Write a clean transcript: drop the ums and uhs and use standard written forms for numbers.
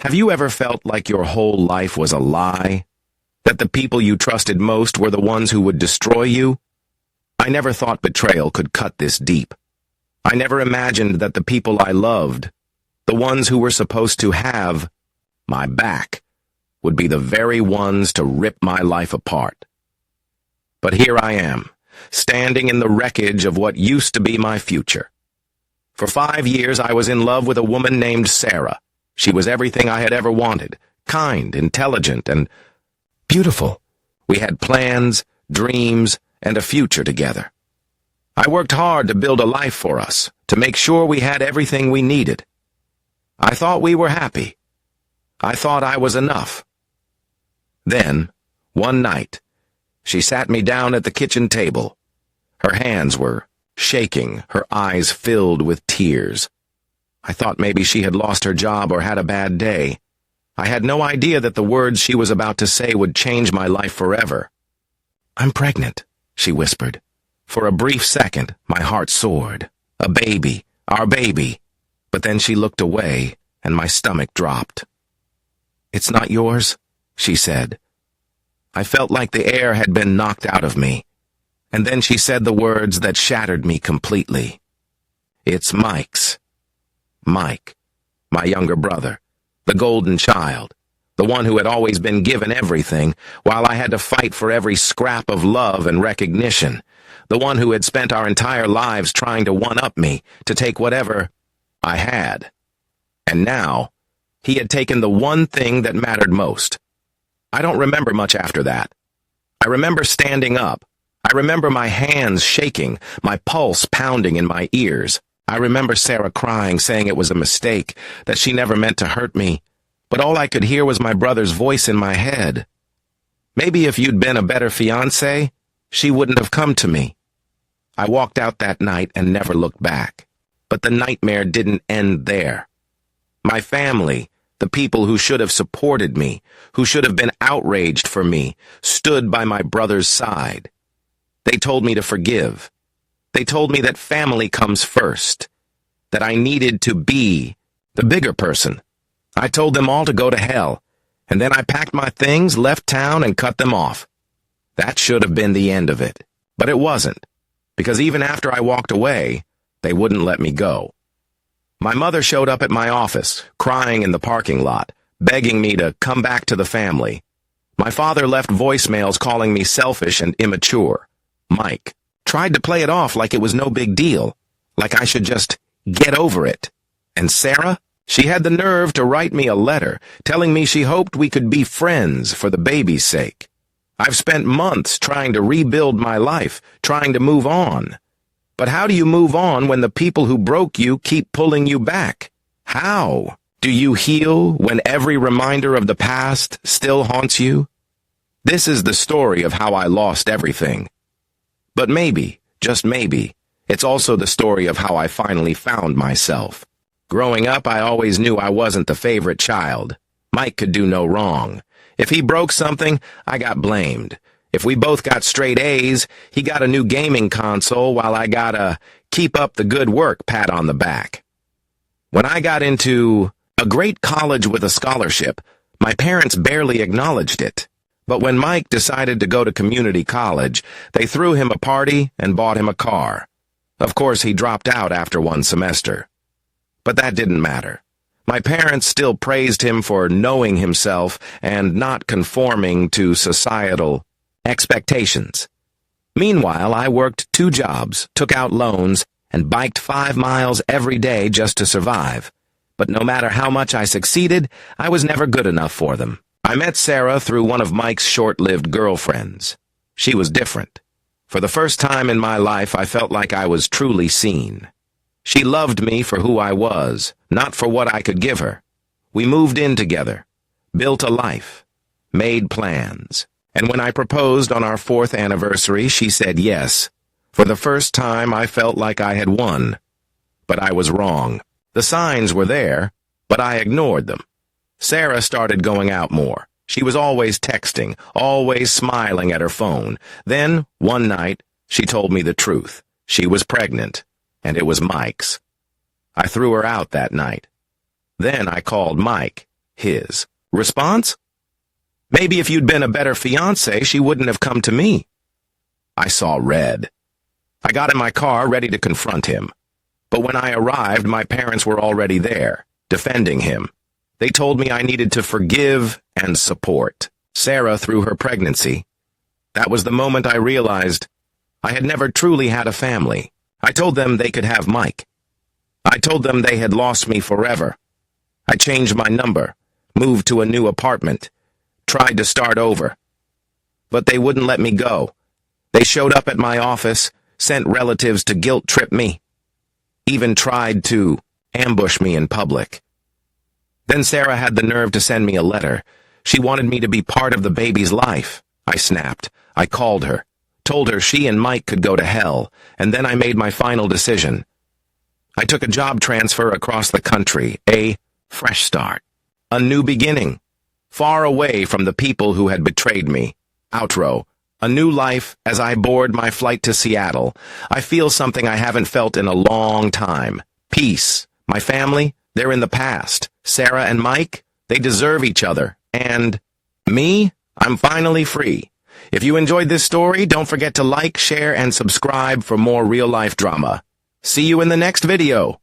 Have you ever felt like your whole life was a lie? That the people you trusted most were the ones who would destroy you? I never thought betrayal could cut this deep. I never imagined that the people I loved, the ones who were supposed to have my back, would be the very ones to rip my life apart. But here I am, standing in the wreckage of what used to be my future. For 5 years I was in love with a woman named Sarah. She was everything I had ever wanted, kind, intelligent, and beautiful. We had plans, dreams, and a future together. I worked hard to build a life for us, to make sure we had everything we needed. I thought we were happy. I thought I was enough. Then, one night, she sat me down at the kitchen table. Her hands were shaking, her eyes filled with tears. I thought maybe she had lost her job or had a bad day. I had no idea that the words she was about to say would change my life forever. "I'm pregnant," she whispered. For a brief second, my heart soared. A baby, our baby. But then she looked away, and my stomach dropped. "It's not yours," she said. I felt like the air had been knocked out of me. And then she said the words that shattered me completely. "It's Mike's." Mike, my younger brother, the golden child, the one who had always been given everything, while I had to fight for every scrap of love and recognition, the one who had spent our entire lives trying to one-up me, to take whatever I had. And now, he had taken the one thing that mattered most. I don't remember much after that. I remember standing up. I remember my hands shaking, my pulse pounding in my ears. I remember Sarah crying, saying it was a mistake, that she never meant to hurt me, but all I could hear was my brother's voice in my head. "Maybe if you'd been a better fiancé, she wouldn't have come to me." I walked out that night and never looked back. But the nightmare didn't end there. My family, the people who should have supported me, who should have been outraged for me, stood by my brother's side. They told me to forgive. They told me that family comes first, that I needed to be the bigger person. I told them all to go to hell, and then I packed my things, left town, and cut them off. That should have been the end of it, but it wasn't, because even after I walked away, they wouldn't let me go. My mother showed up at my office, crying in the parking lot, begging me to come back to the family. My father left voicemails calling me selfish and immature. Mike tried to play it off like it was no big deal, like I should just get over it. And Sarah? She had the nerve to write me a letter, telling me she hoped we could be friends for the baby's sake. I've spent months trying to rebuild my life, trying to move on. But how do you move on when the people who broke you keep pulling you back? How do you heal when every reminder of the past still haunts you? This is the story of how I lost everything. But maybe, just maybe, it's also the story of how I finally found myself. Growing up, I always knew I wasn't the favorite child. Mike could do no wrong. If he broke something, I got blamed. If we both got straight A's, he got a new gaming console while I got a keep up the good work pat on the back. When I got into a great college with a scholarship, my parents barely acknowledged it. But when Mike decided to go to community college, they threw him a party and bought him a car. Of course, he dropped out after one semester. But that didn't matter. My parents still praised him for knowing himself and not conforming to societal expectations. Meanwhile, I worked 2 jobs, took out loans, and biked 5 miles every day just to survive. But no matter how much I succeeded, I was never good enough for them. I met Sarah through one of Mike's short-lived girlfriends. She was different. For the first time in my life, I felt like I was truly seen. She loved me for who I was, not for what I could give her. We moved in together, built a life, made plans. And when I proposed on our 4th anniversary, she said yes. For the first time, I felt like I had won. But I was wrong. The signs were there, but I ignored them. Sarah started going out more. She was always texting, always smiling at her phone. Then, one night, she told me the truth. She was pregnant, and it was Mike's. I threw her out that night. Then I called Mike. His response? Maybe if you'd been a better fiancé, she wouldn't have come to me. I saw red. I got in my car ready to confront him. But when I arrived, my parents were already there, defending him. They told me I needed to forgive and support Sarah through her pregnancy. That was the moment I realized I had never truly had a family. I told them they could have Mike. I told them they had lost me forever. I changed my number, moved to a new apartment, tried to start over. But they wouldn't let me go. They showed up at my office, sent relatives to guilt-trip me, even tried to ambush me in public. Then Sarah had the nerve to send me a letter. She wanted me to be part of the baby's life. I snapped. I called her, told her she and Mike could go to hell, and then I made my final decision. I took a job transfer across the country, a fresh start, a new beginning, far away from the people who had betrayed me. Outro. A new life as I board my flight to Seattle. I feel something I haven't felt in a long time. Peace. My family, they're in the past. Sarah and Mike, they deserve each other. And me, I'm finally free. If you enjoyed this story, don't forget to like, share, and subscribe for more real-life drama. See you in the next video.